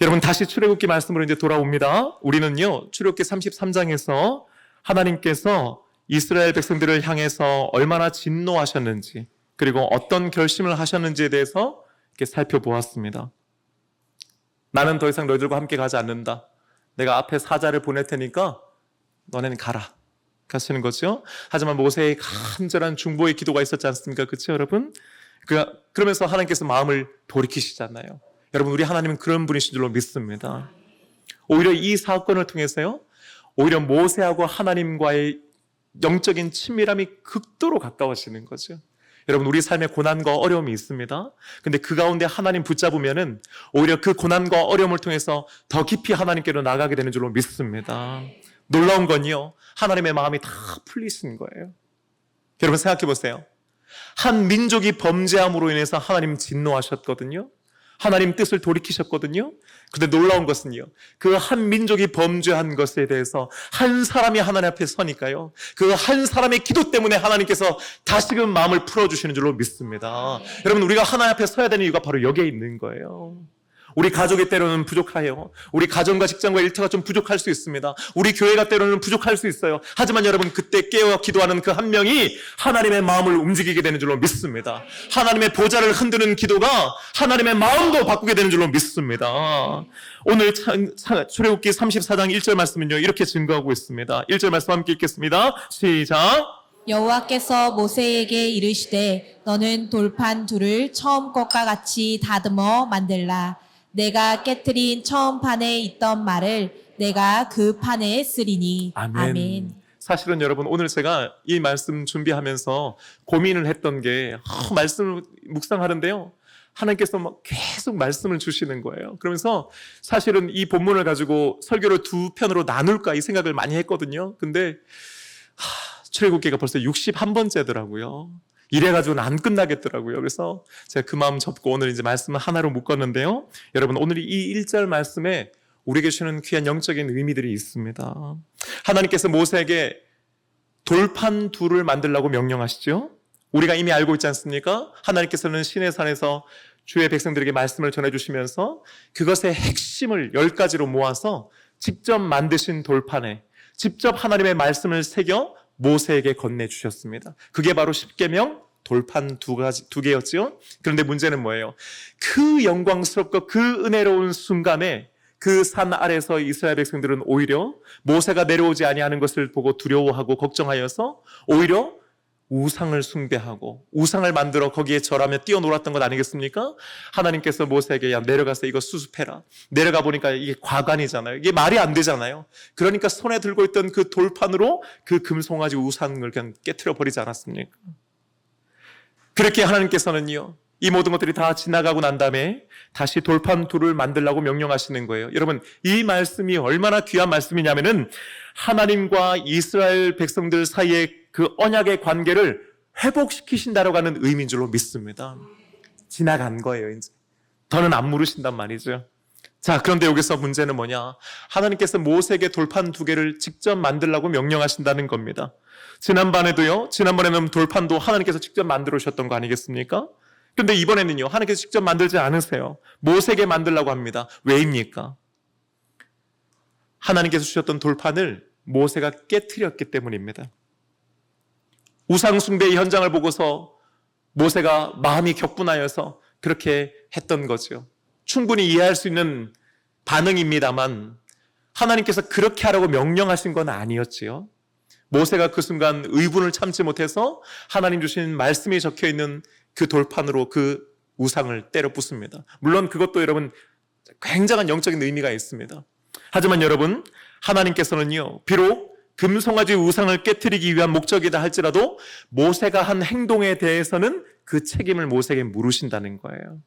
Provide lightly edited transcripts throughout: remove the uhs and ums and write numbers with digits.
여러분 다시 출애굽기 말씀으로 이제 돌아옵니다. 우리는요 출애굽기 33장에서 하나님께서 이스라엘 백성들을 향해서 얼마나 진노하셨는지 그리고 어떤 결심을 하셨는지에 대해서 이렇게 살펴보았습니다. 나는 더 이상 너희들과 함께 가지 않는다. 내가 앞에 사자를 보낼 테니까 너네는 가라. 가시는 거죠. 하지만 모세의 간절한 중보의 기도가 있었지 않습니까? 그렇죠 여러분? 그러면서 하나님께서 마음을 돌이키시잖아요. 여러분 우리 하나님은 그런 분이신 줄로 믿습니다. 오히려 이 사건을 통해서요 오히려 모세하고 하나님과의 영적인 친밀함이 극도로 가까워지는 거죠. 여러분 우리 삶에 고난과 어려움이 있습니다. 근데 그 가운데 하나님 붙잡으면은 오히려 그 고난과 어려움을 통해서 더 깊이 하나님께로 나가게 되는 줄로 믿습니다. 놀라운 건요 하나님의 마음이 다 풀리신 거예요. 여러분 생각해 보세요. 한 민족이 범죄함으로 인해서 하나님 진노하셨거든요. 하나님 뜻을 돌이키셨거든요. 그런데 놀라운 것은요 그 한 민족이 범죄한 것에 대해서 한 사람이 하나님 앞에 서니까요 그 한 사람의 기도 때문에 하나님께서 다시금 마음을 풀어주시는 줄로 믿습니다. 여러분 우리가 하나님 앞에 서야 되는 이유가 바로 여기에 있는 거예요. 우리 가족이 때로는 부족해요. 우리 가정과 직장과 일터가 좀 부족할 수 있습니다. 우리 교회가 때로는 부족할 수 있어요. 하지만 여러분 그때 깨어 기도하는 그 한 명이 하나님의 마음을 움직이게 되는 줄로 믿습니다. 하나님의 보좌를 흔드는 기도가 하나님의 마음도 바꾸게 되는 줄로 믿습니다. 오늘 출애굽기 34장 1절 말씀은요 이렇게 증거하고 있습니다. 1절 말씀 함께 읽겠습니다. 시작. 여호와께서 모세에게 이르시되 너는 돌판 둘을 처음 것과 같이 다듬어 만들라. 내가 깨트린 처음 판에 있던 말을 내가 그 판에 쓰리니. 아멘. 사실은 여러분 오늘 제가 이 말씀 준비하면서 고민을 했던 게 말씀을 묵상하는데요 하나님께서 막 계속 말씀을 주시는 거예요. 그러면서 사실은 이 본문을 가지고 설교를 두 편으로 나눌까 이 생각을 많이 했거든요. 근데 출애굽기가 벌써 61번째더라고요. 이래가지고는 안 끝나겠더라고요. 그래서 제가 그 마음 접고 오늘 이제 말씀을 하나로 묶었는데요. 여러분 오늘 이 1절 말씀에 우리에게 주는 귀한 영적인 의미들이 있습니다. 하나님께서 모세에게 돌판 둘을 만들라고 명령하시죠. 우리가 이미 알고 있지 않습니까? 하나님께서는 시내산에서 주의 백성들에게 말씀을 전해주시면서 그것의 핵심을 10가지로 모아서 직접 만드신 돌판에 직접 하나님의 말씀을 새겨 모세에게 건네주셨습니다. 그게 바로 십계명 돌판 두 개였죠. 그런데 문제는 뭐예요? 그 영광스럽고 그 은혜로운 순간에 그 산 아래서 이스라엘 백성들은 오히려 모세가 내려오지 아니하는 것을 보고 두려워하고 걱정하여서 오히려 우상을 숭배하고 우상을 만들어 거기에 절하며 뛰어놀았던 것 아니겠습니까? 하나님께서 모세에게 야 내려가서 이거 수습해라. 내려가 보니까 이게 과관이잖아요. 이게 말이 안 되잖아요. 그러니까 손에 들고 있던 그 돌판으로 그 금송아지 우상을 그냥 깨트려 버리지 않았습니까? 그렇게 하나님께서는요 이 모든 것들이 다 지나가고 난 다음에 다시 돌판 둘을 만들라고 명령하시는 거예요. 여러분 이 말씀이 얼마나 귀한 말씀이냐면은 하나님과 이스라엘 백성들 사이의 그 언약의 관계를 회복시키신다라고 하는 의미인 줄로 믿습니다. 지나간 거예요 이제. 더는 안 물으신단 말이죠. 자 그런데 여기서 문제는 뭐냐? 하나님께서 모세에게 돌판 2개를 직접 만들라고 명령하신다는 겁니다. 지난번에는 돌판도 하나님께서 직접 만들어 오셨던 거 아니겠습니까? 근데 이번에는요 하나님께서 직접 만들지 않으세요. 모세에게 만들라고 합니다. 왜입니까? 하나님께서 주셨던 돌판을 모세가 깨트렸기 때문입니다. 우상 숭배의 현장을 보고서 모세가 마음이 격분하여서 그렇게 했던 거죠. 충분히 이해할 수 있는 반응입니다만 하나님께서 그렇게 하라고 명령하신 건 아니었지요. 모세가 그 순간 의분을 참지 못해서 하나님 주신 말씀이 적혀있는 그 돌판으로 그 우상을 때려 부숩니다. 물론 그것도 여러분 굉장한 영적인 의미가 있습니다. 하지만 여러분 하나님께서는요 비록 금송아지 우상을 깨트리기 위한 목적이다 할지라도 모세가 한 행동에 대해서는 그 책임을 모세에게 물으신다는 거예요.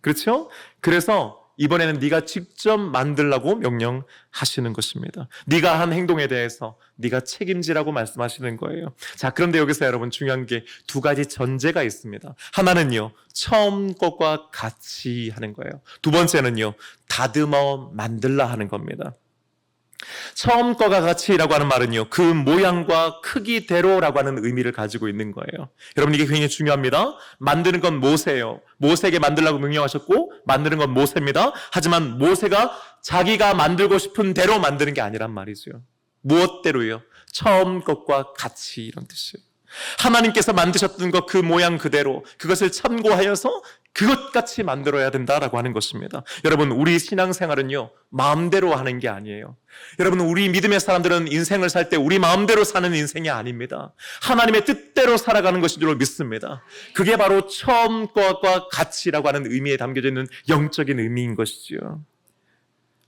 그렇죠? 그래서 이번에는 네가 직접 만들라고 명령하시는 것입니다. 네가 한 행동에 대해서 네가 책임지라고 말씀하시는 거예요. 자, 그런데 여기서 여러분 중요한 게 2가지 전제가 있습니다. 하나는요 처음 것과 같이 하는 거예요. 2번째는요 다듬어 만들라 하는 겁니다. 처음 것과 같이라고 하는 말은요, 그 모양과 크기대로라고 하는 의미를 가지고 있는 거예요. 여러분, 이게 굉장히 중요합니다. 만드는 건 모세예요. 모세에게 만들라고 명령하셨고 만드는 건 모세입니다. 하지만 모세가 자기가 만들고 싶은 대로 만드는 게 아니란 말이죠. 무엇대로요? 처음 것과 같이, 이런 뜻이에요. 하나님께서 만드셨던 것 그 모양 그대로, 그것을 참고하여서 그것같이 만들어야 된다라고 하는 것입니다. 여러분, 우리 신앙생활은요, 마음대로 하는 게 아니에요. 여러분, 우리 믿음의 사람들은 인생을 살 때 우리 마음대로 사는 인생이 아닙니다. 하나님의 뜻대로 살아가는 것인 줄 믿습니다. 그게 바로 처음 것과 같이라고 하는 의미에 담겨져 있는 영적인 의미인 것이죠.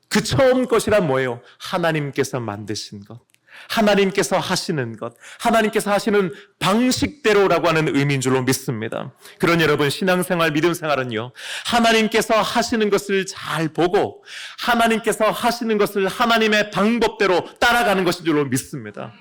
그 처음 것이란 뭐예요? 하나님께서 만드신 것, 하나님께서 하시는 것, 하나님께서 하시는 방식대로라고 하는 의미인 줄로 믿습니다. 그런 여러분, 신앙생활, 믿음생활은요, 하나님께서 하시는 것을 잘 보고 하나님께서 하시는 것을 하나님의 방법대로 따라가는 것인 줄로 믿습니다.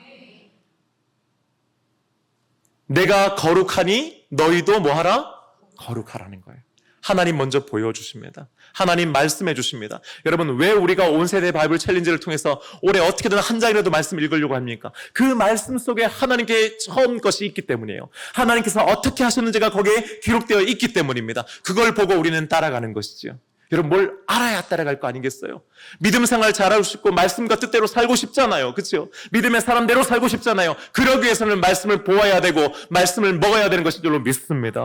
내가 거룩하니 너희도 뭐하라? 거룩하라는 거예요. 하나님 먼저 보여주십니다. 하나님 말씀해 주십니다. 여러분, 왜 우리가 온 세대 바이블 챌린지를 통해서 올해 어떻게든 한 장이라도 말씀 읽으려고 합니까? 그 말씀 속에 하나님께 처음 것이 있기 때문이에요. 하나님께서 어떻게 하셨는지가 거기에 기록되어 있기 때문입니다. 그걸 보고 우리는 따라가는 것이죠. 여러분, 뭘 알아야 따라갈 거 아니겠어요? 믿음 생활 잘하고 싶고 말씀과 뜻대로 살고 싶잖아요. 그렇죠? 믿음의 사람대로 살고 싶잖아요. 그러기 위해서는 말씀을 보아야 되고 말씀을 먹어야 되는 것인 줄로 믿습니다.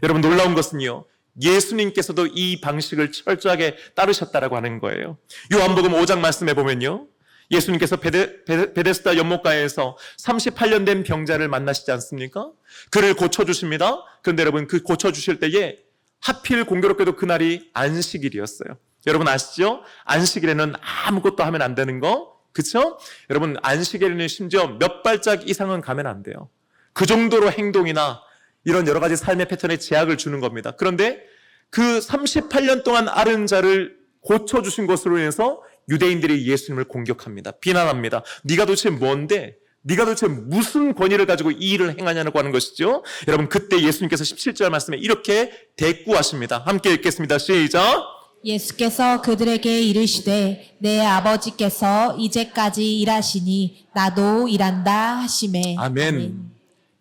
여러분, 놀라운 것은요, 예수님께서도 이 방식을 철저하게 따르셨다라고 하는 거예요. 요한복음 5장 말씀에 보면요, 예수님께서 베데스다 연못가에서 38년 된 병자를 만나시지 않습니까? 그를 고쳐주십니다. 그런데 여러분, 그 고쳐주실 때에 하필 공교롭게도 그날이 안식일이었어요. 여러분 아시죠? 안식일에는 아무것도 하면 안 되는 거, 그렇죠? 여러분, 안식일에는 심지어 몇 발짝 이상은 가면 안 돼요. 그 정도로 행동이나 이런 여러 가지 삶의 패턴에 제약을 주는 겁니다. 그런데 그 38년 동안 앓은 자를 고쳐주신 것으로 인해서 유대인들이 예수님을 공격합니다. 비난합니다. 네가 도대체 뭔데? 네가 도대체 무슨 권위를 가지고 이 일을 행하냐고 하는 것이죠. 여러분, 그때 예수님께서 17절 말씀에 이렇게 대꾸하십니다. 함께 읽겠습니다. 시작. 예수께서 그들에게 이르시되 내 아버지께서 이제까지 일하시니 나도 일한다 하시매. 아멘.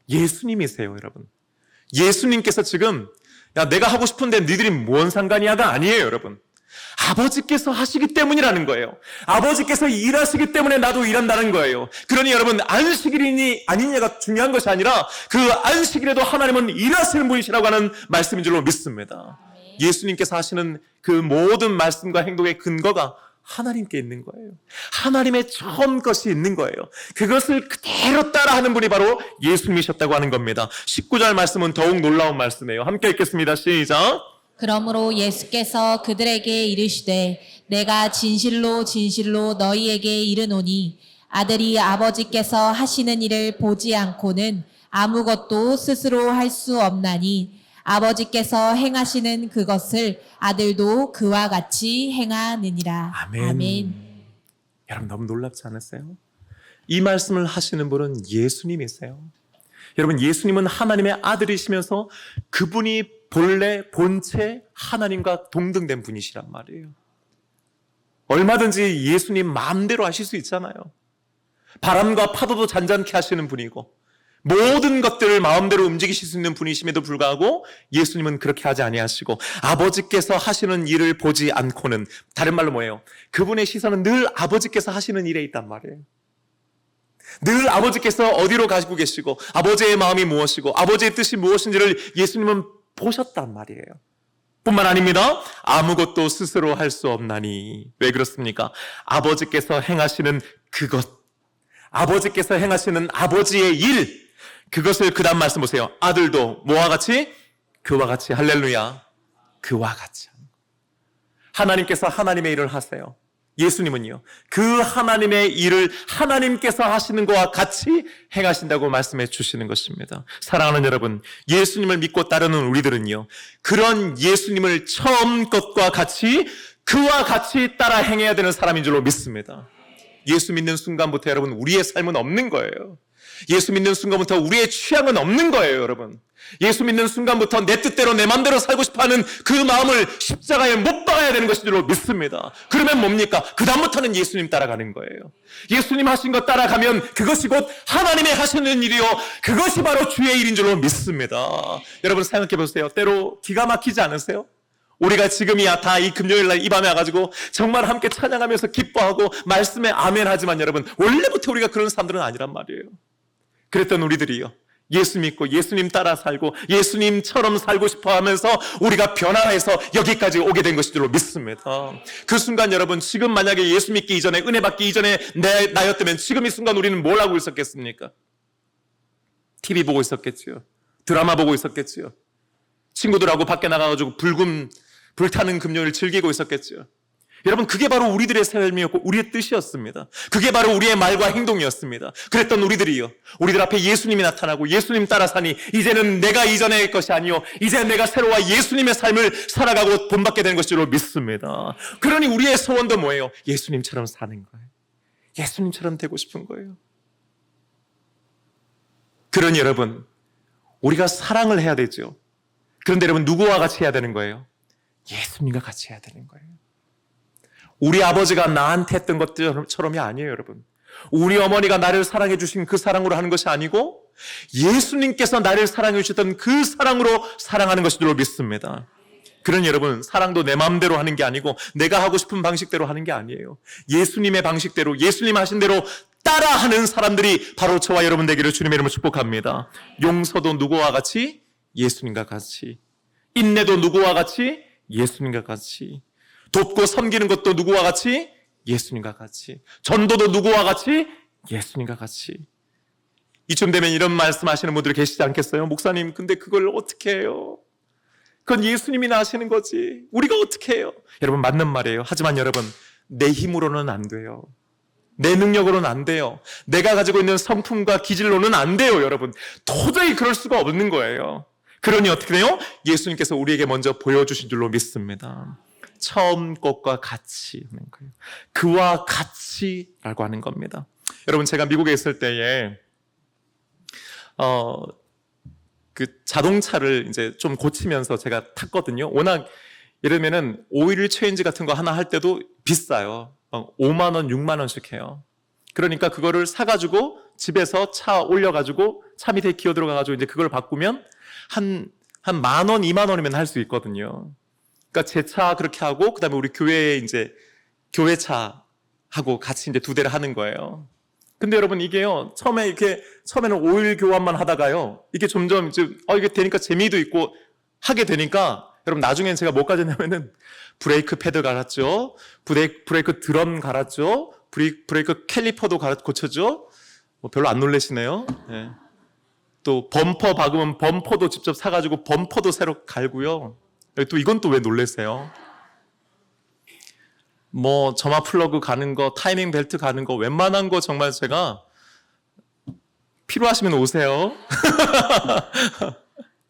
예수님이세요, 여러분. 예수님께서 지금, 야, 내가 하고 싶은데 니들이 뭔 상관이야가 아니에요, 여러분. 아버지께서 하시기 때문이라는 거예요. 아버지께서 일하시기 때문에 나도 일한다는 거예요. 그러니 여러분, 안식일이니 아니냐가 중요한 것이 아니라 그 안식일에도 하나님은 일하시는 분이시라고 하는 말씀인 줄로 믿습니다. 예수님께서 하시는 그 모든 말씀과 행동의 근거가 하나님께 있는 거예요. 하나님의 처음 것이 있는 거예요. 그것을 그대로 따라하는 분이 바로 예수님이셨다고 하는 겁니다. 19절 말씀은 더욱 놀라운 말씀이에요. 함께 읽겠습니다. 시작. 그러므로 예수께서 그들에게 이르시되 내가 진실로 진실로 너희에게 이르노니 아들이 아버지께서 하시는 일을 보지 않고는 아무것도 스스로 할 수 없나니 아버지께서 행하시는 그것을 아들도 그와 같이 행하느니라. 아멘. 아멘. 여러분, 너무 놀랍지 않으세요? 이 말씀을 하시는 분은 예수님이세요. 여러분, 예수님은 하나님의 아들이시면서 그분이 본래 본체 하나님과 동등된 분이시란 말이에요. 얼마든지 예수님 마음대로 하실 수 있잖아요. 바람과 파도도 잔잔케 하시는 분이고 모든 것들을 마음대로 움직이실 수 있는 분이심에도 불구하고 예수님은 그렇게 하지 아니하시고 아버지께서 하시는 일을 보지 않고는, 다른 말로 뭐예요? 그분의 시선은 늘 아버지께서 하시는 일에 있단 말이에요. 늘 아버지께서 어디로 가시고 계시고 아버지의 마음이 무엇이고 아버지의 뜻이 무엇인지를 예수님은 보셨단 말이에요. 뿐만 아닙니다. 아무것도 스스로 할 수 없나니. 왜 그렇습니까? 아버지께서 행하시는 그것, 아버지께서 행하시는 아버지의 일, 그것을 그 다음 말씀 보세요. 아들도 뭐와 같이? 그와 같이. 할렐루야. 그와 같이. 하나님께서 하나님의 일을 하세요. 예수님은요, 그 하나님의 일을 하나님께서 하시는 것과 같이 행하신다고 말씀해 주시는 것입니다. 사랑하는 여러분, 예수님을 믿고 따르는 우리들은요, 그런 예수님을 처음 것과 같이 그와 같이 따라 행해야 되는 사람인 줄로 믿습니다. 예수 믿는 순간부터 여러분, 우리의 삶은 없는 거예요. 예수 믿는 순간부터 우리의 취향은 없는 거예요, 여러분. 예수 믿는 순간부터 내 뜻대로 내 마음대로 살고 싶어하는 그 마음을 십자가에 못 박아야 되는 것인 줄로 믿습니다. 그러면 뭡니까? 그 다음부터는 예수님 따라가는 거예요. 예수님 하신 것 따라가면 그것이 곧 하나님의 하시는 일이요, 그것이 바로 주의 일인 줄로 믿습니다. 여러분 생각해 보세요. 때로 기가 막히지 않으세요? 우리가 지금이야 다 이 금요일날 이 밤에 와가지고 정말 함께 찬양하면서 기뻐하고 말씀에 아멘 하지만 여러분, 원래부터 우리가 그런 사람들은 아니란 말이에요. 그랬던 우리들이요, 예수 믿고 예수님 따라 살고 예수님처럼 살고 싶어 하면서 우리가 변화해서 여기까지 오게 된 것인 줄로 믿습니다. 그 순간 여러분, 지금 만약에 예수 믿기 이전에, 은혜 받기 이전에 나였다면 지금 이 순간 우리는 뭘 하고 있었겠습니까? TV 보고 있었겠지요. 드라마 보고 있었겠지요. 친구들하고 밖에 나가가지고 불타는 금요일 즐기고 있었겠죠. 여러분, 그게 바로 우리들의 삶이었고 우리의 뜻이었습니다. 그게 바로 우리의 말과 행동이었습니다. 그랬던 우리들이요, 우리들 앞에 예수님이 나타나고 예수님 따라 사니 이제는 내가 이전의 것이 아니요, 이제 내가 새로와 예수님의 삶을 살아가고 본받게 되는 것으로 믿습니다. 그러니 우리의 소원도 뭐예요? 예수님처럼 사는 거예요. 예수님처럼 되고 싶은 거예요. 그러니 여러분, 우리가 사랑을 해야 되죠. 그런데 여러분, 누구와 같이 해야 되는 거예요? 예수님과 같이 해야 되는 거예요. 우리 아버지가 나한테 했던 것처럼이 아니에요, 여러분. 우리 어머니가 나를 사랑해 주신 그 사랑으로 하는 것이 아니고 예수님께서 나를 사랑해 주셨던 그 사랑으로 사랑하는 것이로 믿습니다. 그러니 여러분, 사랑도 내 마음대로 하는 게 아니고 내가 하고 싶은 방식대로 하는 게 아니에요. 예수님의 방식대로, 예수님 하신 대로 따라하는 사람들이 바로 저와 여러분 되기를 주님의 이름으로 축복합니다. 용서도 누구와 같이? 예수님과 같이. 인내도 누구와 같이? 예수님과 같이. 돕고 섬기는 것도 누구와 같이? 예수님과 같이. 전도도 누구와 같이? 예수님과 같이. 이쯤 되면 이런 말씀하시는 분들이 계시지 않겠어요? 목사님, 근데 그걸 어떻게 해요? 그건 예수님이나 하시는 거지, 우리가 어떻게 해요? 여러분, 맞는 말이에요. 하지만 여러분, 내 힘으로는 안 돼요. 내 능력으로는 안 돼요. 내가 가지고 있는 성품과 기질로는 안 돼요, 여러분. 도저히 그럴 수가 없는 거예요. 그러니 어떻게 돼요? 예수님께서 우리에게 먼저 보여주신 줄로 믿습니다. 처음 것과 같이 하는 거예요. 그와 같이라고 하는 겁니다. 여러분, 제가 미국에 있을 때에 그 자동차를 이제 좀 고치면서 제가 탔거든요. 워낙 예를 들면은 오일 체인지 같은 거 하나 할 때도 비싸요. 5만 원, 6만 원씩 해요. 그러니까 그거를 사가지고 집에서 차 올려가지고 차 밑에 기어 들어가가지고 이제 그걸 바꾸면 한 10,000원, 2만 원이면 할 수 있거든요. 그러니까 제 차 그렇게 하고, 그 다음에 우리 교회에 이제 교회차하고 같이 이제 2대를 하는 거예요. 근데 여러분, 이게요, 처음에는 오일 교환만 하다가요, 이게 점점 이제, 이게 되니까 재미도 있고 하게 되니까, 여러분, 나중엔 제가 뭐 가졌냐면은, 브레이크 패드 갈았죠. 브레이크 드럼 갈았죠. 브레이크 캘리퍼도 고쳤죠. 별로 안 놀라시네요. 네. 또 범퍼 박으면 범퍼도 직접 사가지고 범퍼도 새로 갈고요. 또 이건 또 왜 놀라세요? 뭐 점화 플러그 가는 거, 타이밍 벨트 가는 거, 웬만한 거 정말 제가 필요하시면 오세요.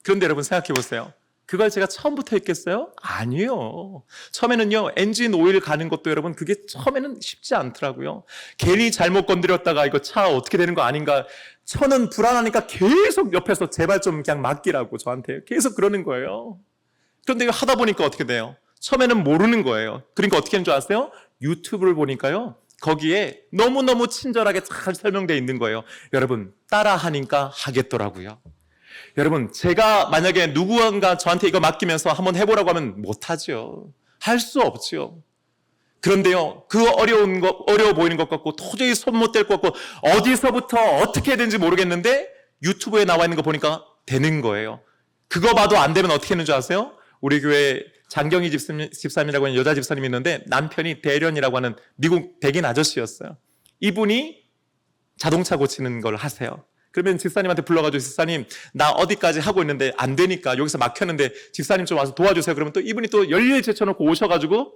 그런데 여러분, 생각해 보세요. 그걸 제가 처음부터 했겠어요? 아니요. 처음에는요, 엔진 오일 가는 것도 여러분, 그게 처음에는 쉽지 않더라고요. 괜히 잘못 건드렸다가 이거 차 어떻게 되는 거 아닌가, 저는 불안하니까 계속 옆에서 제발 좀 그냥 맡기라고 저한테 계속 그러는 거예요. 그런데 하다 보니까 어떻게 돼요? 처음에는 모르는 거예요. 그러니까 어떻게 하는 줄 아세요? 유튜브를 보니까요, 거기에 너무너무 친절하게 잘 설명되어 있는 거예요. 여러분, 따라하니까 하겠더라고요. 여러분, 제가 만약에 누구가 저한테 이거 맡기면서 한번 해보라고 하면 못하죠. 할 수 없죠. 그런데요, 그 어려워 보이는 것 같고 도저히 손 못 댈 것 같고 어디서부터 어떻게 해야 되는지 모르겠는데 유튜브에 나와 있는 거 보니까 되는 거예요. 그거 봐도 안 되면 어떻게 하는 줄 아세요? 우리 교회 장경희 집사님이라고 하는 여자 집사님이 있는데, 남편이 대련이라고 하는 미국 백인 아저씨였어요. 이분이 자동차 고치는 걸 하세요. 그러면 집사님한테 불러가지고, 집사님, 나 어디까지 하고 있는데 안 되니까 여기서 막혔는데 집사님 좀 와서 도와주세요. 그러면 또 이분이 또 열일 제쳐놓고 오셔가지고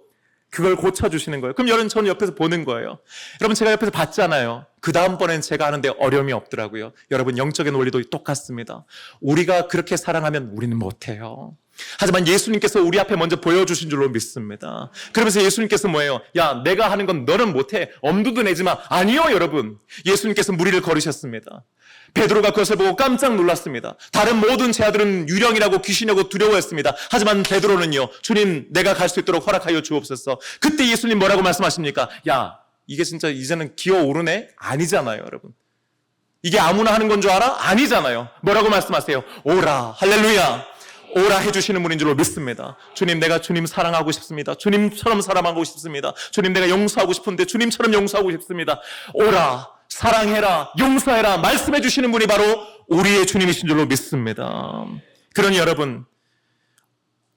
그걸 고쳐주시는 거예요. 그럼 저는 옆에서 보는 거예요. 여러분, 제가 옆에서 봤잖아요. 그 다음번엔 제가 하는데 어려움이 없더라고요. 여러분, 영적인 원리도 똑같습니다. 우리가 그렇게 사랑하면 우리는 못해요. 하지만 예수님께서 우리 앞에 먼저 보여주신 줄로 믿습니다. 그러면서 예수님께서 뭐예요? 야, 내가 하는 건 너는 못해. 엄두도 내지 마. 아니요, 여러분. 예수님께서 무리를 걸으셨습니다. 베드로가 그것을 보고 깜짝 놀랐습니다. 다른 모든 제자들은 유령이라고 귀신이라고 두려워했습니다. 하지만 베드로는요, 주님, 내가 갈 수 있도록 허락하여 주옵소서. 그때 예수님 뭐라고 말씀하십니까? 야, 이게 진짜 이제는 기어오르네? 아니잖아요, 여러분. 이게 아무나 하는 건 줄 알아? 아니잖아요. 뭐라고 말씀하세요? 오라, 할렐루야. 오라 해주시는 분인 줄로 믿습니다. 주님, 내가 주님 사랑하고 싶습니다. 주님처럼 사랑하고 싶습니다. 주님, 내가 용서하고 싶은데 주님처럼 용서하고 싶습니다. 오라, 사랑해라, 용서해라 말씀해 주시는 분이 바로 우리의 주님이신 줄로 믿습니다. 그러니 여러분,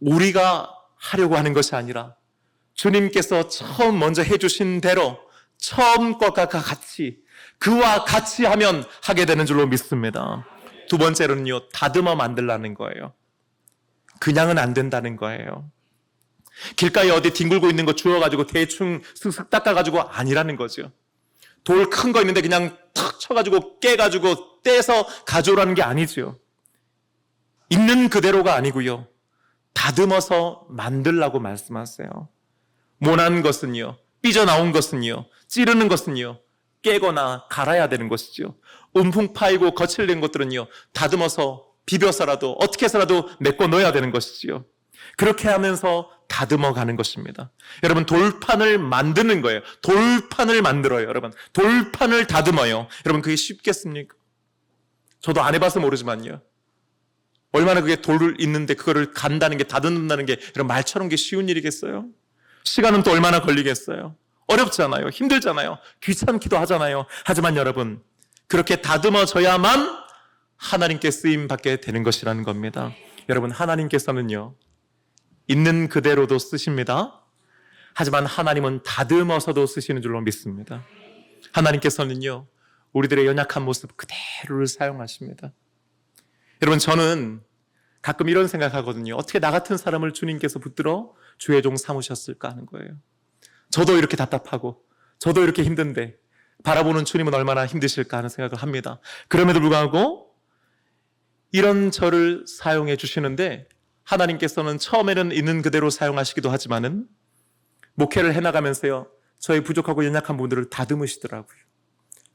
우리가 하려고 하는 것이 아니라 주님께서 처음 먼저 해주신 대로 처음 것과 같이, 그와 같이 하면 하게 되는 줄로 믿습니다. 두 번째로는요, 다듬어 만들라는 거예요. 그냥은 안 된다는 거예요. 길가에 어디 뒹굴고 있는 거 주워가지고 대충 슥슥 닦아가지고 아니라는 거죠. 돌 큰 거 있는데 그냥 탁 쳐가지고 깨가지고 떼서 가져오라는 게 아니죠. 있는 그대로가 아니고요, 다듬어서 만들라고 말씀하세요. 모난 것은요, 삐져나온 것은요, 찌르는 것은요, 깨거나 갈아야 되는 것이죠. 움풍 파이고 거칠는 것들은요, 다듬어서 비벼서라도 어떻게 해서라도 메꿔 넣어야 되는 것이지요. 그렇게 하면서 다듬어 가는 것입니다. 여러분, 돌판을 만드는 거예요. 돌판을 만들어요. 여러분, 돌판을 다듬어요. 여러분, 그게 쉽겠습니까? 저도 안 해봐서 모르지만요, 얼마나 그게 돌을 있는데 그거를 간다는 게, 다듬는다는 게 이런 말처럼 게 쉬운 일이겠어요? 시간은 또 얼마나 걸리겠어요? 어렵잖아요. 힘들잖아요. 귀찮기도 하잖아요. 하지만 여러분, 그렇게 다듬어져야만 하나님께 쓰임받게 되는 것이라는 겁니다. 여러분, 하나님께서는요, 있는 그대로도 쓰십니다. 하지만 하나님은 다듬어서도 쓰시는 줄로 믿습니다. 하나님께서는요, 우리들의 연약한 모습 그대로를 사용하십니다. 여러분, 저는 가끔 이런 생각하거든요. 어떻게 나 같은 사람을 주님께서 붙들어 주의 종 삼으셨을까 하는 거예요. 저도 이렇게 답답하고 저도 이렇게 힘든데 바라보는 주님은 얼마나 힘드실까 하는 생각을 합니다. 그럼에도 불구하고 이런 저를 사용해 주시는데, 하나님께서는 처음에는 있는 그대로 사용하시기도 하지만은 목회를 해나가면서요, 저의 부족하고 연약한 분들을 다듬으시더라고요.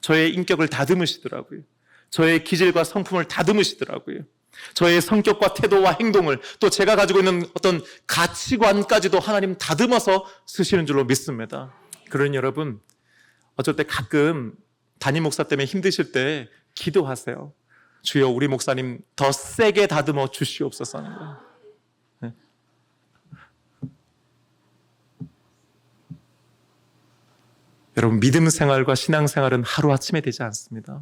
저의 인격을 다듬으시더라고요. 저의 기질과 성품을 다듬으시더라고요. 저의 성격과 태도와 행동을, 또 제가 가지고 있는 어떤 가치관까지도 하나님 다듬어서 쓰시는 줄로 믿습니다. 그러니 여러분, 어쩔 때 가끔 담임 목사 때문에 힘드실 때 기도하세요. 주여, 우리 목사님 더 세게 다듬어 주시옵소서 하는 거예요. 네. 여러분, 믿음 생활과 신앙 생활은 하루아침에 되지 않습니다.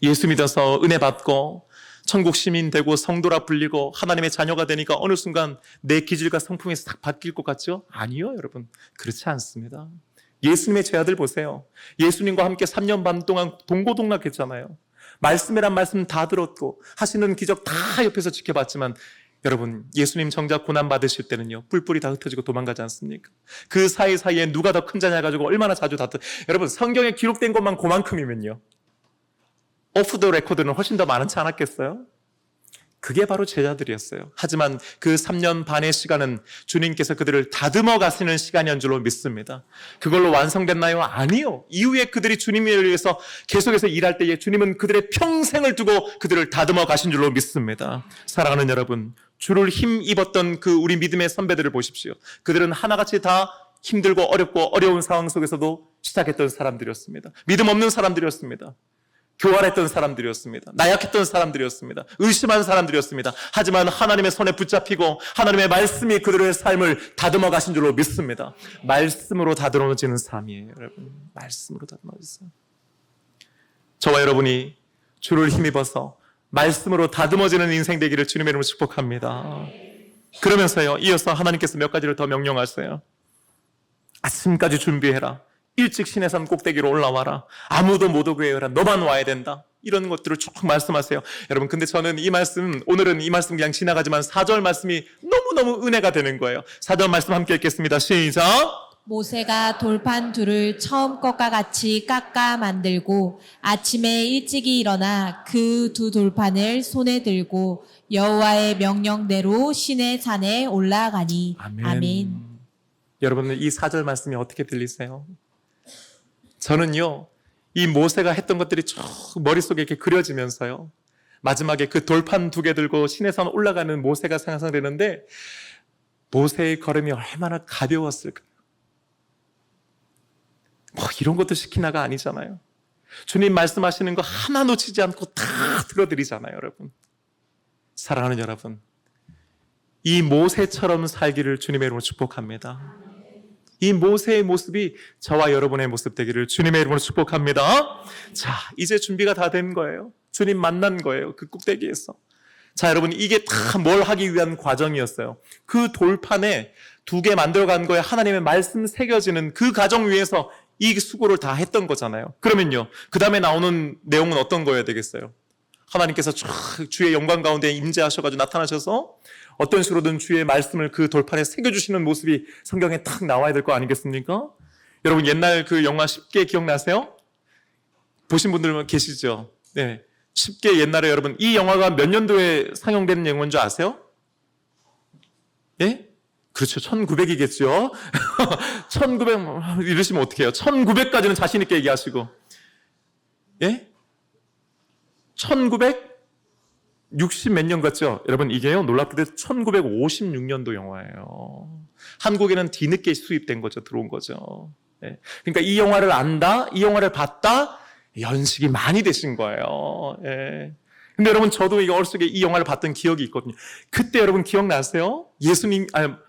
예수 믿어서 은혜 받고 천국 시민 되고 성도라 불리고 하나님의 자녀가 되니까 어느 순간 내 기질과 성품이 싹 바뀔 것 같죠? 아니요, 여러분. 그렇지 않습니다. 예수님의 제자들 보세요. 예수님과 함께 3년 반 동안 동고동락했잖아요. 말씀이란 말씀 다 들었고 하시는 기적 다 옆에서 지켜봤지만, 여러분, 예수님 정작 고난 받으실 때는요, 뿔뿔이 다 흩어지고 도망가지 않습니까? 그 사이사이에 누가 더 큰 자냐 가지고 얼마나 자주 여러분, 성경에 기록된 것만 그만큼이면요, 오프 더 레코드는 훨씬 더 많지 않았겠어요? 그게 바로 제자들이었어요. 하지만 그 3년 반의 시간은 주님께서 그들을 다듬어 가시는 시간이었는 줄로 믿습니다. 그걸로 완성됐나요? 아니요. 이후에 그들이 주님을 위해서 계속해서 일할 때에 주님은 그들의 평생을 두고 그들을 다듬어 가신 줄로 믿습니다. 사랑하는 여러분, 주를 힘입었던 그 우리 믿음의 선배들을 보십시오. 그들은 하나같이 다 힘들고 어렵고 어려운 상황 속에서도 시작했던 사람들이었습니다. 믿음 없는 사람들이었습니다. 교활했던 사람들이었습니다. 나약했던 사람들이었습니다. 의심한 사람들이었습니다. 하지만 하나님의 손에 붙잡히고 하나님의 말씀이 그들의 삶을 다듬어 가신 줄로 믿습니다. 말씀으로 다듬어지는 삶이에요, 여러분. 말씀으로 다듬어지세요. 저와 여러분이 주를 힘입어서 말씀으로 다듬어지는 인생 되기를 주님의 이름으로 축복합니다. 그러면서요, 이어서 하나님께서 몇 가지를 더 명령하세요. 아침까지 준비해라. 일찍 시내산 꼭대기로 올라와라. 아무도 못 오게 해라. 너만 와야 된다. 이런 것들을 쭉 말씀하세요. 여러분, 근데 저는 오늘은 이 말씀 그냥 지나가지만 4절 말씀이 너무너무 은혜가 되는 거예요. 4절 말씀 함께 읽겠습니다. 시작. 모세가 돌판 둘을 처음 것과 같이 깎아 만들고 아침에 일찍이 일어나 그 두 돌판을 손에 들고 여호와의 명령대로 시내 산에 올라가니. 아멘. 여러분, 이 4절 말씀이 어떻게 들리세요? 저는요, 이 모세가 했던 것들이 쭉 머릿속에 이렇게 그려지면서요, 마지막에 그 돌판 2개 들고 시내산 올라가는 모세가 상상되는데, 모세의 걸음이 얼마나 가벼웠을까요? 뭐 이런 것도 시키나가 아니잖아요. 주님 말씀하시는 거 하나 놓치지 않고 다 들어드리잖아요, 여러분. 사랑하는 여러분, 이 모세처럼 살기를 주님의 이름으로 축복합니다. 이 모세의 모습이 저와 여러분의 모습 되기를 주님의 이름으로 축복합니다. 자, 이제 준비가 다 된 거예요. 주님 만난 거예요, 그 꼭대기에서. 자, 여러분, 이게 다 뭘 하기 위한 과정이었어요. 그 돌판에 2개 만들어간 거에 하나님의 말씀 새겨지는 그 과정 위에서 이 수고를 다 했던 거잖아요. 그러면요, 그 다음에 나오는 내용은 어떤 거여야 되겠어요? 하나님께서 쫙 주의 영광 가운데 임재하셔가지고 나타나셔서 어떤 식으로든 주의 말씀을 그 돌판에 새겨주시는 모습이 성경에 딱 나와야 될 거 아니겠습니까? 여러분, 옛날 그 영화 10개 기억나세요? 보신 분들 계시죠? 네. 10개 옛날에 여러분, 이 영화가 몇 년도에 상영된 영화인 줄 아세요? 예? 그렇죠. 1900이겠죠. 1900 이러시면 어떡해요? 1900까지는 자신 있게 얘기하시고. 예? 1960 몇 년 같죠? 여러분, 이게요, 놀랍게도 1956년도 영화예요. 한국에는 뒤늦게 수입된 거죠. 들어온 거죠. 예. 그러니까 이 영화를 안다, 이 영화를 봤다, 연식이 많이 되신 거예요. 예. 근데 여러분, 저도 이거 어렸을 때 이 영화를 봤던 기억이 있거든요. 그때 여러분 기억나세요?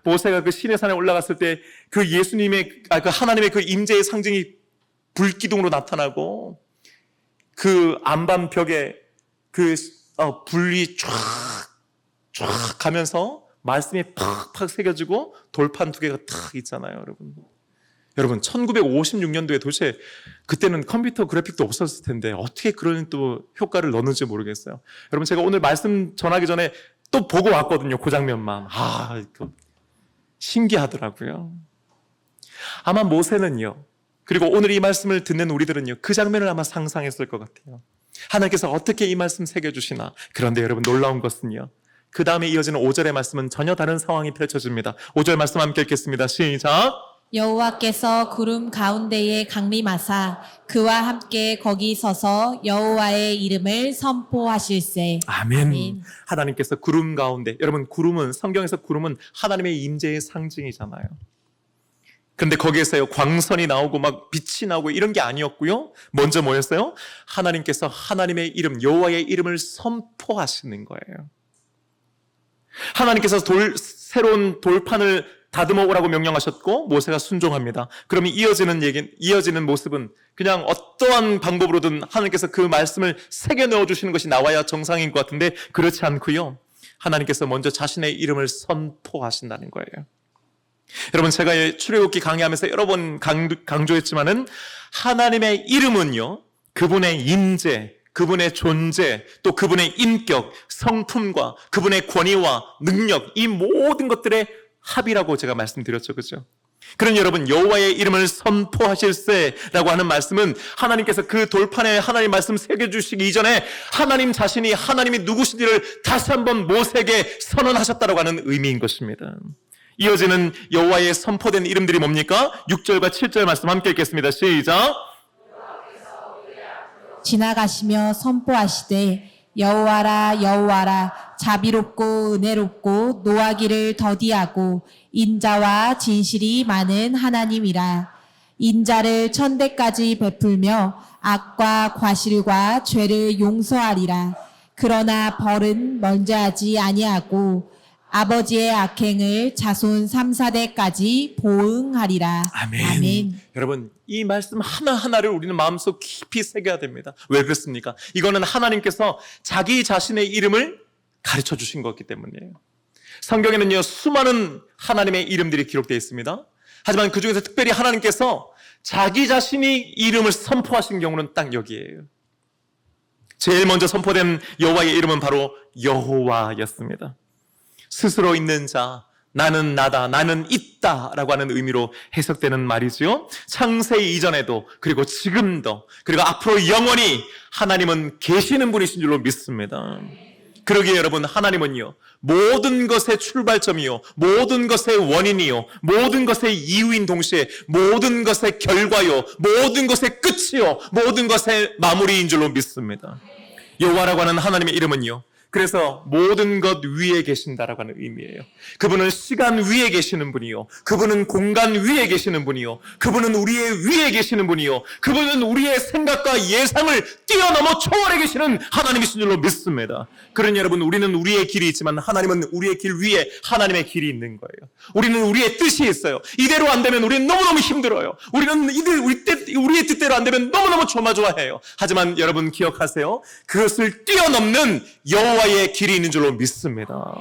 모세가 그 시내산에 올라갔을 때 그 예수님의, 그 하나님의 그 임재의 상징이 불기둥으로 나타나고 그 안반 벽에 그 불이 쫙 가면서 말씀이 팍팍 새겨지고 돌판 2개가 탁 있잖아요, 여러분. 여러분, 1956년도에 도대체 그때는 컴퓨터 그래픽도 없었을 텐데 어떻게 그런 또 효과를 넣는지 모르겠어요. 여러분, 제가 오늘 말씀 전하기 전에 또 보고 왔거든요, 그 장면만. 신기하더라고요. 아마 모세는요, 그리고 오늘 이 말씀을 듣는 우리들은요, 그 장면을 아마 상상했을 것 같아요. 하나님께서 어떻게 이 말씀 새겨주시나. 그런데 여러분, 놀라운 것은요, 그 다음에 이어지는 5절의 말씀은 전혀 다른 상황이 펼쳐집니다. 5절 말씀 함께 읽겠습니다. 시작. 여호와께서 구름 가운데에 강림하사 그와 함께 거기 서서 여호와의 이름을 선포하실세. 아멘. 하나님께서 구름 가운데, 여러분, 구름은, 성경에서 구름은 하나님의 임재의 상징이잖아요. 그런데 거기에서요, 광선이 나오고 막 빛이 나오고 이런 게 아니었고요. 먼저 뭐였어요? 하나님께서 하나님의 이름, 여호와의 이름을 선포하시는 거예요. 하나님께서 새로운 돌판을 다듬어 오라고 명령하셨고 모세가 순종합니다. 그러면 이어지는 모습은 그냥 어떠한 방법으로든 하나님께서 그 말씀을 새겨 넣어 주시는 것이 나와야 정상인 것 같은데 그렇지 않고요. 하나님께서 먼저 자신의 이름을 선포하신다는 거예요. 여러분, 제가 출애굽기 강의하면서 여러 번 강조했지만은 하나님의 이름은요, 그분의 임재, 그분의 존재, 또 그분의 인격, 성품과 그분의 권위와 능력, 이 모든 것들의 합이라고 제가 말씀드렸죠. 그죠? 그런 여러분, 여호와의 이름을 선포하실세라고 하는 말씀은 하나님께서 그 돌판에 하나님 말씀 새겨주시기 이전에 하나님 자신이 하나님이 누구신지를 다시 한번 모세에게 선언하셨다고 하는 의미인 것입니다. 이어지는 여호와의 선포된 이름들이 뭡니까? 6절과 7절 말씀 함께 읽겠습니다. 시작. 지나가시며 선포하시되 여호와라 여호와라 자비롭고 은혜롭고 노하기를 더디하고 인자와 진실이 많은 하나님이라. 인자를 천대까지 베풀며 악과 과실과 죄를 용서하리라. 그러나 벌은 면제하지 아니하고 아버지의 악행을 자손 3, 4대까지 보응하리라. 아멘. 여러분, 이 말씀 하나하나를 우리는 마음속 깊이 새겨야 됩니다. 왜 그렇습니까? 이거는 하나님께서 자기 자신의 이름을 가르쳐 주신 거기 때문이에요. 성경에는요, 수많은 하나님의 이름들이 기록되어 있습니다. 하지만 그 중에서 특별히 하나님께서 자기 자신이 이름을 선포하신 경우는 딱 여기에요. 제일 먼저 선포된 여호와의 이름은 바로 여호와였습니다. 스스로 있는 자, 나는 나다, 나는 있다라고 하는 의미로 해석되는 말이지요. 창세 이전에도 그리고 지금도 그리고 앞으로 영원히 하나님은 계시는 분이신 줄로 믿습니다. 그러기에 여러분, 하나님은요, 모든 것의 출발점이요, 모든 것의 원인이요, 모든 것의 이유인 동시에 모든 것의 결과요, 모든 것의 끝이요, 모든 것의 마무리인 줄로 믿습니다. 여호와라고 하는 하나님의 이름은요, 그래서 모든 것 위에 계신다라고 하는 의미예요. 그분은 시간 위에 계시는 분이요, 그분은 공간 위에 계시는 분이요, 그분은 우리의 위에 계시는 분이요, 그분은 우리의 생각과 예상을 뛰어넘어 초월해 계시는 하나님이신 줄로 믿습니다. 그러니 여러분, 우리는 우리의 길이 있지만 하나님은 우리의 길 위에 하나님의 길이 있는 거예요. 우리는 우리의 뜻이 있어요. 이대로 안 되면 우리는 너무너무 힘들어요. 우리는 우리의 뜻대로 안 되면 너무너무 조마조마해요. 하지만 여러분 기억하세요. 그것을 뛰어넘는 여호와의 길이 있는 줄로 믿습니다.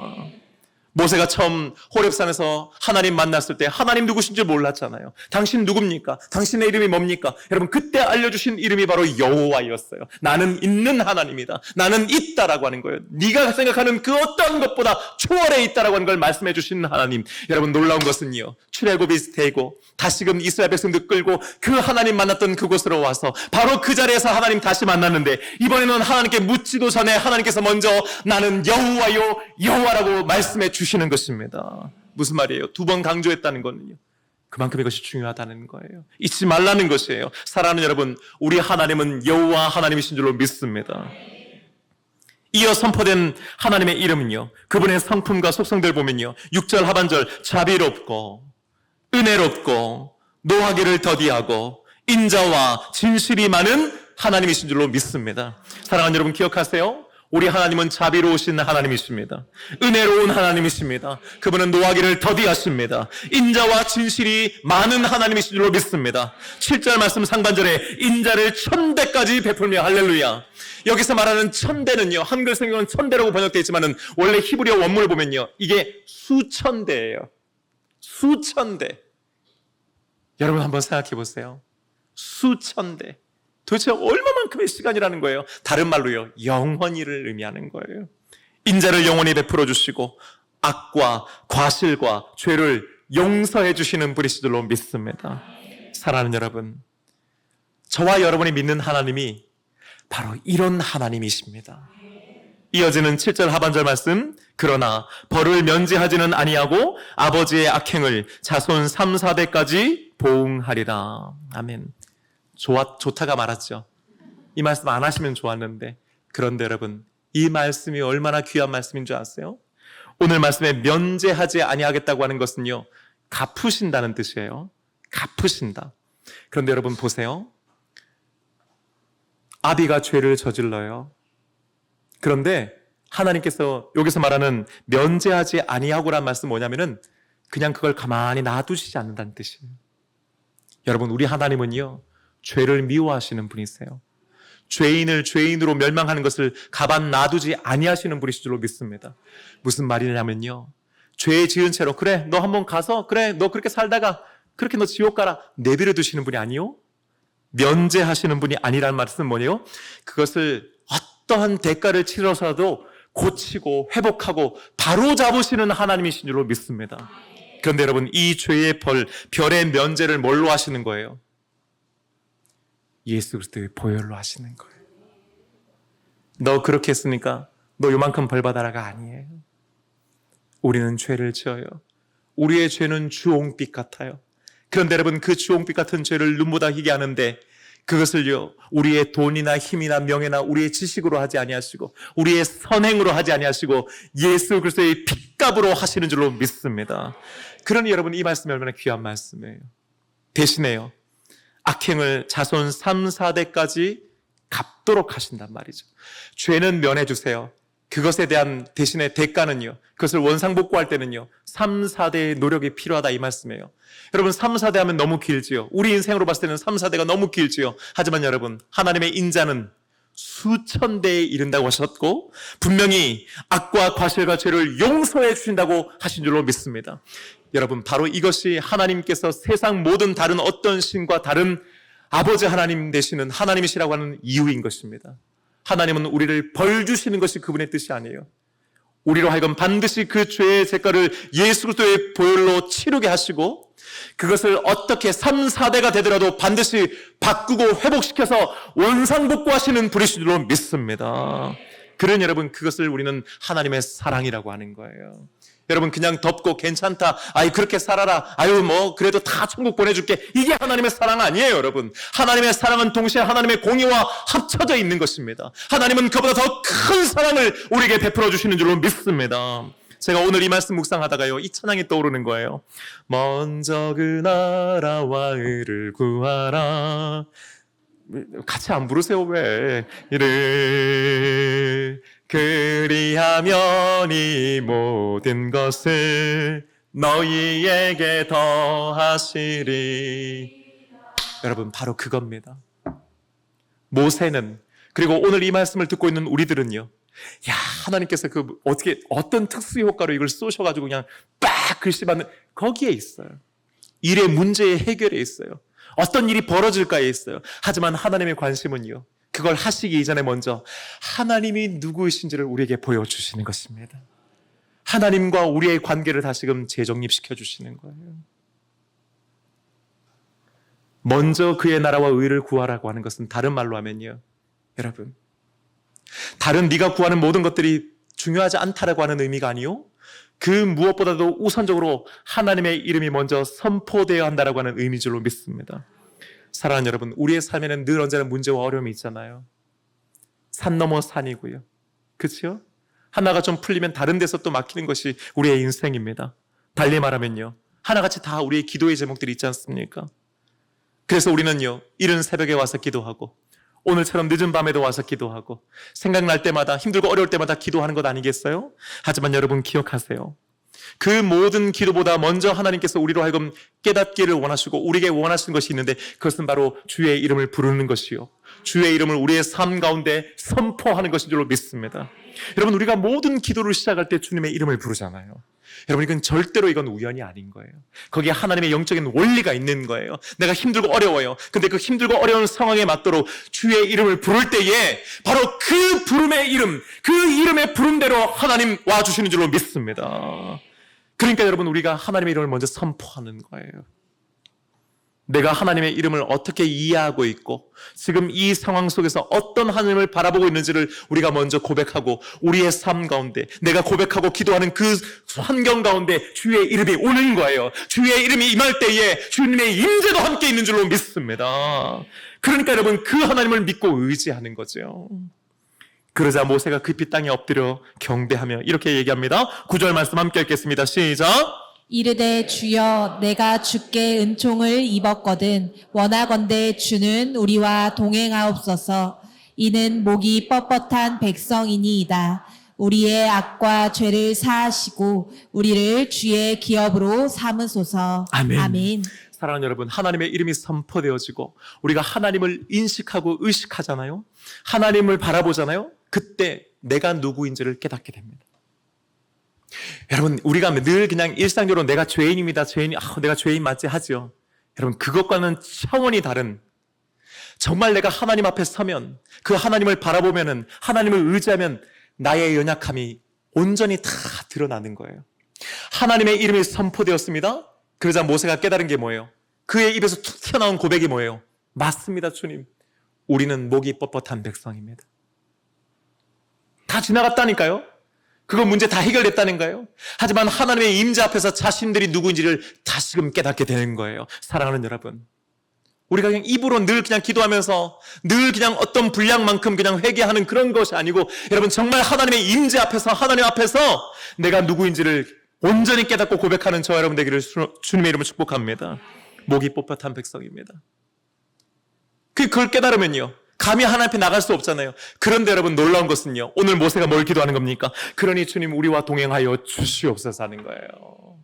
모세가 처음 호렙산에서 하나님 만났을 때 하나님 누구신 줄 몰랐잖아요. 당신 누굽니까? 당신의 이름이 뭡니까? 여러분, 그때 알려주신 이름이 바로 여호와였어요. 나는 있는 하나님이다. 나는 있다라고 하는 거예요. 네가 생각하는 그 어떤 것보다 초월해 있다라고 하는 걸 말씀해 주신 하나님. 여러분, 놀라운 것은요, 출애굽이 되고 다시금 이스라엘 백성들 끌고 그 하나님 만났던 그곳으로 와서 바로 그 자리에서 하나님 다시 만났는데, 이번에는 하나님께 묻지도 전에 하나님께서 먼저 나는 여호와요 여호와라고 말씀해 주시는 것입니다. 무슨 말이에요? 두 번 강조했다는 거는요, 그만큼 이것이 중요하다는 거예요. 잊지 말라는 것이에요. 사랑하는 여러분, 우리 하나님은 여호와 하나님이신 줄로 믿습니다. 이어 선포된 하나님의 이름은요, 그분의 성품과 속성들 보면요, 6절 하반절, 자비롭고 은혜롭고 노하기를 더디하고 인자와 진실이 많은 하나님이신 줄로 믿습니다. 사랑하는 여러분, 기억하세요. 우리 하나님은 자비로우신 하나님이십니다. 은혜로운 하나님이십니다. 그분은 노하기를 더디하십니다. 인자와 진실이 많은 하나님이신 줄로 믿습니다. 7절 말씀 상반절에 인자를 1000대까지 베풀며 할렐루야. 여기서 말하는 1000대는요, 한글 성경은 1000대라고 번역되어 있지만은 원래 히브리어 원문을 보면요, 이게 수천 대예요. 수천 대. 여러분 한번 생각해 보세요. 수천 대. 도대체 얼마만큼의 시간이라는 거예요? 다른 말로요, 영원히를 의미하는 거예요. 인자를 영원히 베풀어 주시고 악과 과실과 죄를 용서해 주시는 분이신 줄로 믿습니다. 사랑하는 여러분, 저와 여러분이 믿는 하나님이 바로 이런 하나님이십니다. 이어지는 7절 하반절 말씀, 그러나 벌을 면제하지는 아니하고 아버지의 악행을 자손 3, 4대까지 보응하리라. 아멘. 좋다가 말았죠. 이 말씀 안 하시면 좋았는데, 그런데 여러분, 이 말씀이 얼마나 귀한 말씀인 줄 아세요? 오늘 말씀에 면제하지 아니하겠다고 하는 것은요, 갚으신다는 뜻이에요. 갚으신다. 그런데 여러분 보세요. 아비가 죄를 저질러요. 그런데 하나님께서 여기서 말하는 면제하지 아니하고란 말씀 뭐냐면은 그냥 그걸 가만히 놔두시지 않는다는 뜻이에요. 여러분, 우리 하나님은요, 죄를 미워하시는 분이세요. 죄인을 죄인으로 멸망하는 것을 가만 놔두지 아니하시는 분이신 줄로 믿습니다. 무슨 말이냐면요, 죄 지은 채로 그래 너 한번 가서 그래 너 그렇게 살다가 그렇게 너 지옥 가라 내버려 두시는 분이 아니요, 면제하시는 분이 아니라는 말씀은 뭐예요? 그것을 어떠한 대가를 치러서라도 고치고 회복하고 바로 잡으시는 하나님이신 줄로 믿습니다. 그런데 여러분, 이 죄의 별의 면제를 뭘로 하시는 거예요? 예수 그리스도의 보혈로 하시는 거예요. 너 그렇게 했으니까 너 요만큼 벌 받아라가 아니에요. 우리는 죄를 지어요. 우리의 죄는 주홍빛 같아요. 그런데 여러분, 그 주홍빛 같은 죄를 눈보다 희게 하는데 그것을요, 우리의 돈이나 힘이나 명예나 우리의 지식으로 하지 아니하시고 우리의 선행으로 하지 아니하시고 예수 그리스도의 핏값으로 하시는 줄로 믿습니다. 그러니 여러분, 이 말씀이 얼마나 귀한 말씀이에요. 대신에요, 악행을 자손 3, 4대까지 갚도록 하신단 말이죠. 죄는 면해 주세요. 그것에 대한 대신의 대가는요, 그것을 원상복구할 때는요, 3, 4대의 노력이 필요하다 이 말씀이에요. 여러분, 3, 4대 하면 너무 길지요. 우리 인생으로 봤을 때는 3, 4대가 너무 길지요. 하지만 여러분, 하나님의 인자는 수천 대에 이른다고 하셨고 분명히 악과 과실과 죄를 용서해 주신다고 하신 줄로 믿습니다. 여러분, 바로 이것이 하나님께서 세상 모든 다른 어떤 신과 다른 아버지 하나님 되시는 하나님이시라고 하는 이유인 것입니다. 하나님은 우리를 벌 주시는 것이 그분의 뜻이 아니에요. 우리로 하여금 반드시 그 죄의 대가를 예수 그리스도의 보혈로 치르게 하시고 그것을 어떻게 3, 4대가 되더라도 반드시 바꾸고 회복시켜서 원상복구하시는 분이신 줄로 믿습니다. 그런 여러분, 그것을 우리는 하나님의 사랑이라고 하는 거예요. 여러분, 그냥 덮고 괜찮다, 아이 그렇게 살아라, 아유 뭐 그래도 다 천국 보내줄게, 이게 하나님의 사랑 아니에요. 여러분, 하나님의 사랑은 동시에 하나님의 공의와 합쳐져 있는 것입니다. 하나님은 그보다 더 큰 사랑을 우리에게 베풀어 주시는 줄로 믿습니다. 제가 오늘 이 말씀 묵상하다가요, 이 찬양이 떠오르는 거예요. 먼저 그 나라와 의를 구하라. 같이 안 부르세요 왜? 이를 그리하면 이 모든 것을 너희에게 더하시리. 여러분, 바로 그겁니다. 모세는, 그리고 오늘 이 말씀을 듣고 있는 우리들은요, 야, 하나님께서 어떤 특수 효과로 이걸 쏘셔가지고 그냥 빡 글씨 받는, 거기에 있어요. 일의 문제의 해결에 있어요. 어떤 일이 벌어질까에 있어요. 하지만 하나님의 관심은요, 그걸 하시기 이전에 먼저 하나님이 누구이신지를 우리에게 보여주시는 것입니다. 하나님과 우리의 관계를 다시금 재정립시켜 주시는 거예요. 먼저 그의 나라와 의를 구하라고 하는 것은 다른 말로 하면요, 여러분, 다른 네가 구하는 모든 것들이 중요하지 않다라고 하는 의미가 아니요, 그 무엇보다도 우선적으로 하나님의 이름이 먼저 선포되어야 한다라고 하는 의미줄로 믿습니다. 사랑하는 여러분, 우리의 삶에는 늘 언제나 문제와 어려움이 있잖아요. 산 넘어 산이고요, 그렇죠? 하나가 좀 풀리면 다른 데서 또 막히는 것이 우리의 인생입니다. 달리 말하면요, 하나같이 다 우리의 기도의 제목들이 있지 않습니까? 그래서 우리는요, 이른 새벽에 와서 기도하고 오늘처럼 늦은 밤에도 와서 기도하고 생각날 때마다, 힘들고 어려울 때마다 기도하는 것 아니겠어요? 하지만 여러분 기억하세요. 그 모든 기도보다 먼저 하나님께서 우리로 하여금 깨닫기를 원하시고 우리에게 원하시는 것이 있는데, 그것은 바로 주의 이름을 부르는 것이요, 주의 이름을 우리의 삶 가운데 선포하는 것인 줄로 믿습니다. 여러분, 우리가 모든 기도를 시작할 때 주님의 이름을 부르잖아요. 여러분, 이건 절대로 우연이 아닌 거예요. 거기에 하나님의 영적인 원리가 있는 거예요. 내가 힘들고 어려워요. 근데 그 힘들고 어려운 상황에 맞도록 주의 이름을 부를 때에 바로 그 부름의 이름, 그 이름의 부름대로 하나님 와주시는 줄로 믿습니다. 그러니까 여러분, 우리가 하나님의 이름을 먼저 선포하는 거예요. 내가 하나님의 이름을 어떻게 이해하고 있고 지금 이 상황 속에서 어떤 하나님을 바라보고 있는지를 우리가 먼저 고백하고, 우리의 삶 가운데 내가 고백하고 기도하는 그 환경 가운데 주의 이름이 오는 거예요. 주의 이름이 임할 때에 주님의 임재도 함께 있는 줄로 믿습니다. 그러니까 여러분, 그 하나님을 믿고 의지하는 거죠. 그러자 모세가 급히 땅에 엎드려 경배하며 이렇게 얘기합니다. 9절 말씀 함께 읽겠습니다. 시작. 이르되 주여, 내가 주께 은총을 입었거든 원하건대 주는 우리와 동행하옵소서. 이는 목이 뻣뻣한 백성이니이다. 우리의 악과 죄를 사하시고 우리를 주의 기업으로 삼으소서. 아멘. 아멘. 사랑하는 여러분, 하나님의 이름이 선포되어지고 우리가 하나님을 인식하고 의식하잖아요. 하나님을 바라보잖아요. 그때 내가 누구인지를 깨닫게 됩니다. 여러분, 우리가 늘 그냥 일상적으로 내가 죄인입니다, 내가 죄인 맞지 하죠. 여러분, 그것과는 차원이 다른, 정말 내가 하나님 앞에 서면, 그 하나님을 바라보면은, 하나님을 의지하면 나의 연약함이 온전히 다 드러나는 거예요. 하나님의 이름이 선포되었습니다. 그러자 모세가 깨달은 게 뭐예요? 그의 입에서 툭 튀어나온 고백이 뭐예요? 맞습니다, 주님. 우리는 목이 뻣뻣한 백성입니다. 다 지나갔다니까요. 그거 문제 다 해결됐다는 거예요. 하지만 하나님의 임재 앞에서 자신들이 누구인지를 다시금 깨닫게 되는 거예요. 사랑하는 여러분, 우리가 그냥 입으로 늘 그냥 기도하면서 늘 그냥 어떤 분량만큼 그냥 회개하는 그런 것이 아니고, 여러분, 정말 하나님의 임재 앞에서, 하나님 앞에서 내가 누구인지를 온전히 깨닫고 고백하는 저와 여러분 되기를 주님의 이름으로 축복합니다. 목이 뻣뻣한 백성입니다. 그걸 깨달으면요, 감히 하나님 앞에 나갈 수 없잖아요. 그런데 여러분, 놀라운 것은요, 오늘 모세가 뭘 기도하는 겁니까? 그러니 주님, 우리와 동행하여 주시옵소서 하는 거예요.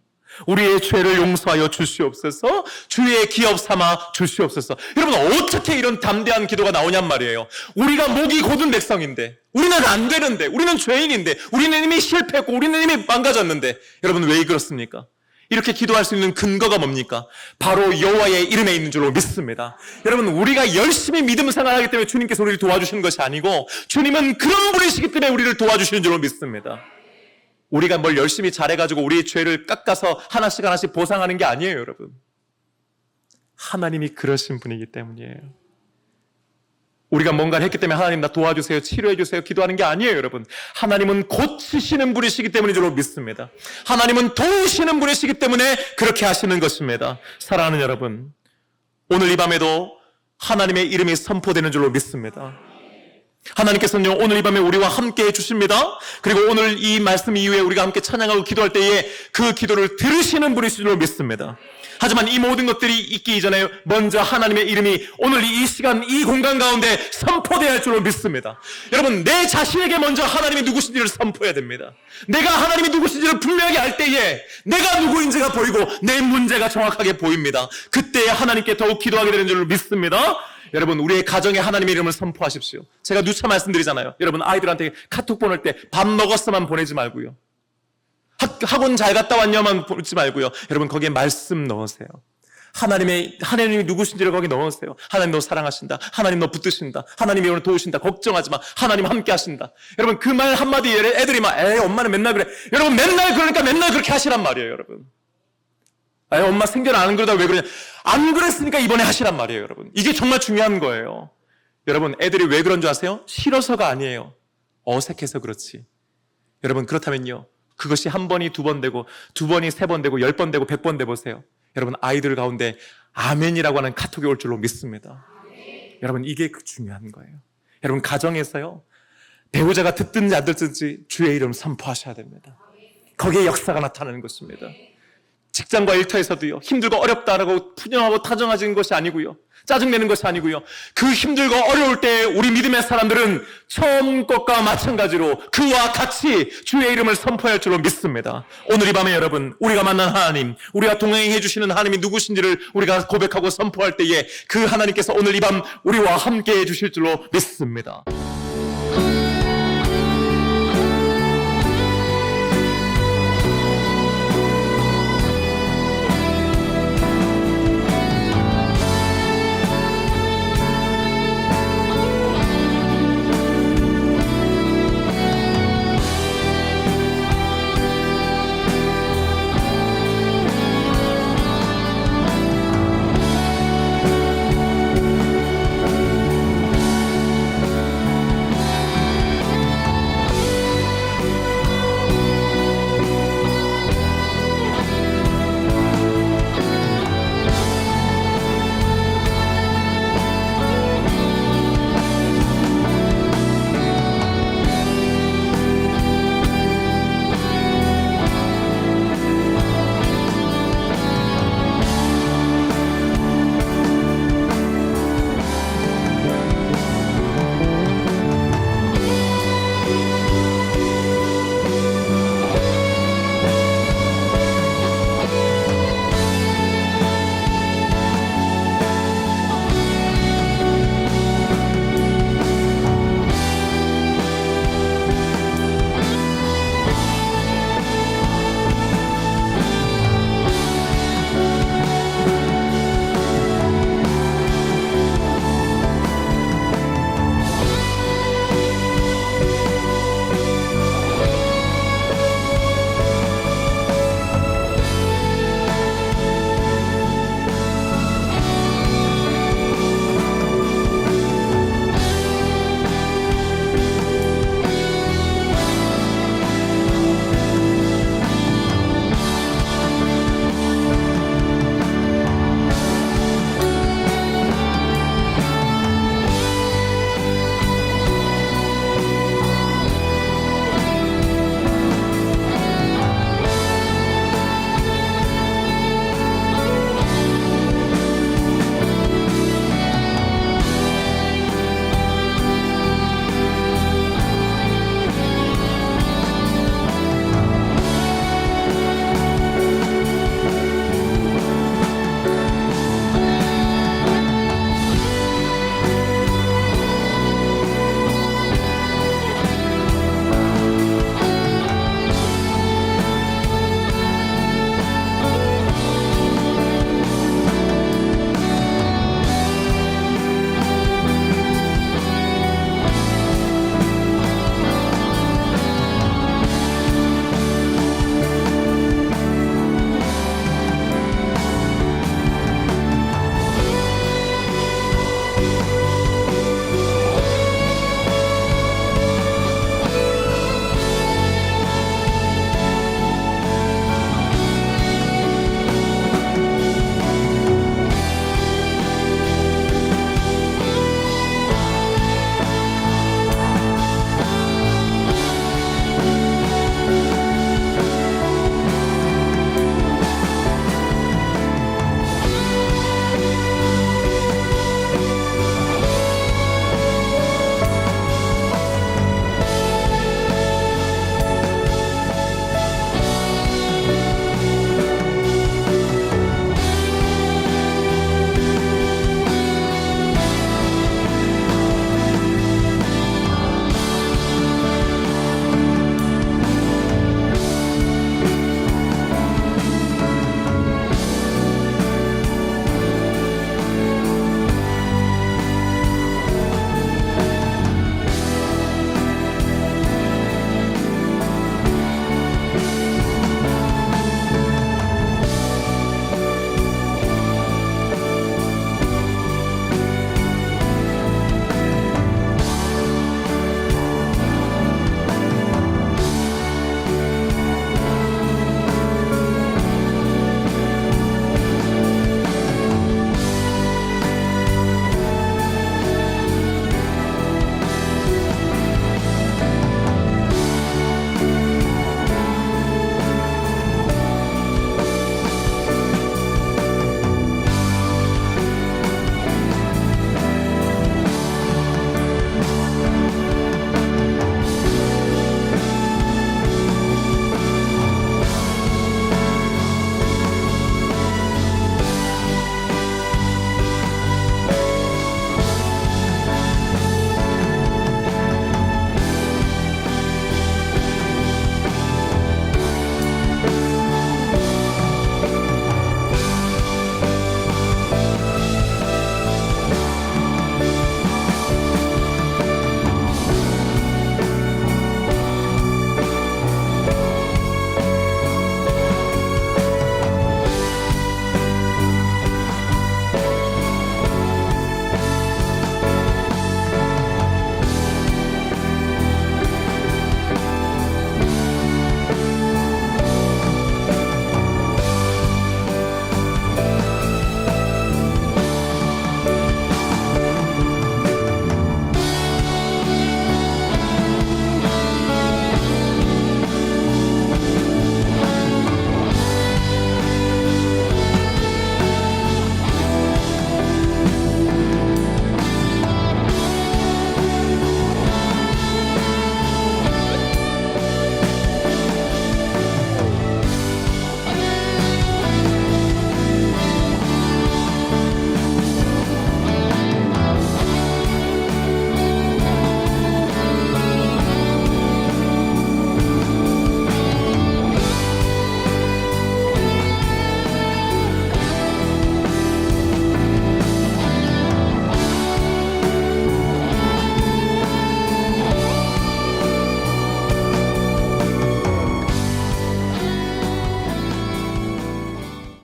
우리의 죄를 용서하여 주시옵소서, 주의 기업 삼아 주시옵소서. 여러분, 어떻게 이런 담대한 기도가 나오냔 말이에요. 우리가 목이 곧은 백성인데, 우리는 안 되는데, 우리는 죄인인데, 우리는 이미 실패했고 우리는 이미 망가졌는데, 여러분, 왜 그렇습니까? 이렇게 기도할 수 있는 근거가 뭡니까? 바로 여호와의 이름에 있는 줄로 믿습니다. 여러분, 우리가 열심히 믿음 생활하기 때문에 주님께서 우리를 도와주시는 것이 아니고, 주님은 그런 분이시기 때문에 우리를 도와주시는 줄로 믿습니다. 우리가 뭘 열심히 잘해가지고 우리의 죄를 깎아서 하나씩 하나씩 보상하는 게 아니에요, 여러분. 하나님이 그러신 분이기 때문이에요. 우리가 뭔가를 했기 때문에 하나님 나 도와주세요, 치료해주세요 기도하는 게 아니에요, 여러분. 하나님은 고치시는 분이시기 때문인 줄로 믿습니다. 하나님은 도우시는 분이시기 때문에 그렇게 하시는 것입니다. 사랑하는 여러분, 오늘 이 밤에도 하나님의 이름이 선포되는 줄로 믿습니다. 하나님께서는요, 오늘 이 밤에 우리와 함께 해주십니다. 그리고 오늘 이 말씀 이후에 우리가 함께 찬양하고 기도할 때에 그 기도를 들으시는 분이신 줄로 믿습니다. 하지만 이 모든 것들이 있기 이전에 먼저 하나님의 이름이 오늘 이 시간 이 공간 가운데 선포되어야 할 줄로 믿습니다. 여러분, 내 자신에게 먼저 하나님이 누구신지를 선포해야 됩니다. 내가 하나님이 누구신지를 분명하게 알 때에 내가 누구인지가 보이고 내 문제가 정확하게 보입니다. 그때 하나님께 더욱 기도하게 되는 줄로 믿습니다. 여러분, 우리의 가정에 하나님의 이름을 선포하십시오. 제가 누차 말씀드리잖아요. 여러분, 아이들한테 카톡 보낼 때 밥 먹었어만 보내지 말고요. 학원 잘 갔다 왔냐만 보지 말고요. 여러분, 거기에 말씀 넣으세요. 하나님이 누구신지를 거기 넣으세요. 하나님 너 사랑하신다. 하나님 너 붙드신다. 하나님이 오늘 도우신다. 걱정하지 마. 하나님 함께 하신다. 여러분, 그 말 한마디에 애들이 막 에이 엄마는 맨날 그래. 여러분, 맨날 그러니까 맨날 그렇게 하시란 말이에요, 여러분. 아니, 엄마 생전 안 그러다 왜 그러냐. 안 그랬으니까 이번에 하시란 말이에요, 여러분. 이게 정말 중요한 거예요. 여러분, 애들이 왜 그런 줄 아세요? 싫어서가 아니에요. 어색해서 그렇지. 여러분, 그렇다면요, 그것이 한 번이 두 번 되고 두 번이 세 번 되고 10번 되고 100번 돼보세요. 여러분, 아이들 가운데 아멘이라고 하는 카톡이 올 줄로 믿습니다. 여러분, 이게 중요한 거예요. 여러분, 가정에서요, 배우자가 듣든지 안 듣든지 주의 이름 선포하셔야 됩니다. 거기에 역사가 나타나는 것입니다. 직장과 일터에서도요, 힘들고 어렵다라고 푸념하고 타정하는 것이 아니고요, 짜증내는 것이 아니고요, 그 힘들고 어려울 때 우리 믿음의 사람들은 처음 것과 마찬가지로 그와 같이 주의 이름을 선포할 줄로 믿습니다. 오늘 이 밤에 여러분, 우리가 만난 하나님, 우리가 동행해 주시는 하나님이 누구신지를 우리가 고백하고 선포할 때에 그 하나님께서 오늘 이 밤 우리와 함께 해 주실 줄로 믿습니다.